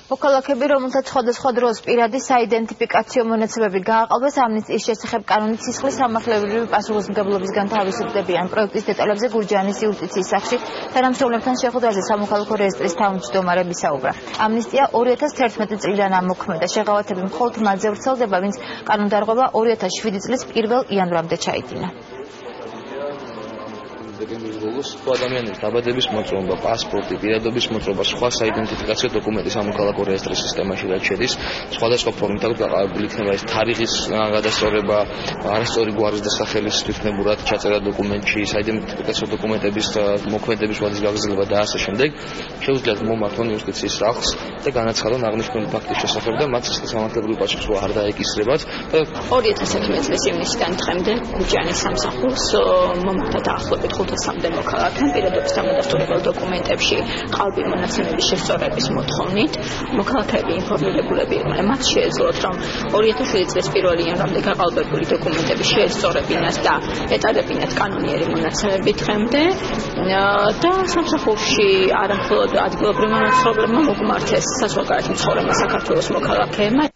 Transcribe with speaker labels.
Speaker 1: მოქალაქეები, რომელთაც სხვადასხვა დროს პირადი საიდენტიფიკაციო მონაცემები გააყალბეს, ამნისტიის შესახებ კანონით სისხლის სამართლებრივი პასუხისმგებლობისგან თავისუფლებიან. პროექტის დეტალებზე გურჯაანის იუსტიციის სახლში თანამშრომლებთან შეხვედრაზე სამოქალაქო რეესტრის თავმჯდომარე ისაუბრა. ამნისტია 2011 წლიდან ამოქმედა. შეღავათები მხოლოდ მათზე ვრცელდება, ვინც კანონდარღვევა 2007 წლის 1 იანვრამდე ჩაიდინა.
Speaker 2: სხვა ადამიანების დაბადების მოწმობა, პასპორტი, პირადობის მოწმობა, სხვა საიდენტიფიკაციო დოკუმენტი სამოქალაქო რეესტრის სისტემაში რაც შედის, სხვადასხვა ფორმით აქვს გაყალბებული, იქნება ეს თარიღის გადასწორება, არასწორი გვარის და სახელის თვითნებურად ჩაწერა დოკუმენტში, საიდენტიფიკაციო დოკუმენტების მოქმედების ვადის გაგრძელება და ასე შემდეგ. შეუძლიათ მომართონ იუსტიციის სახლს და განაცხადონ აღნიშნული ფაქტის შესახებ და მათ სისხლის სამართლებრივი პასუხისმგებლობა არ დაეკისრებათ.
Speaker 3: 2011 წლის ივნისიდან დღემდე გურჯაანის სამსახურს მომართა დაახლოებით 500-მდე მოქალაქემ პირადობის დამადასტურებელ დოკუმენტებში ყალბი მონაცემების შესწორების მოთხოვნით. მოქალაქეები ინფორმირებულები იყვნენ. მათ შეეძლოთ, რომ 2007 წლის 1 იანვრამდე გაყალბებული დოკუმენტები შეესწორებინათ და ეტარებინათ კანონიერი მონაცემები დღემდე და სამსახურში არა მხოლოდ ადგილობრივმა მაცხოვრებლებმა მოგმართეს საზღვარგარეთ მცხოვრებმა საქართველოს მოქალაქეებმა.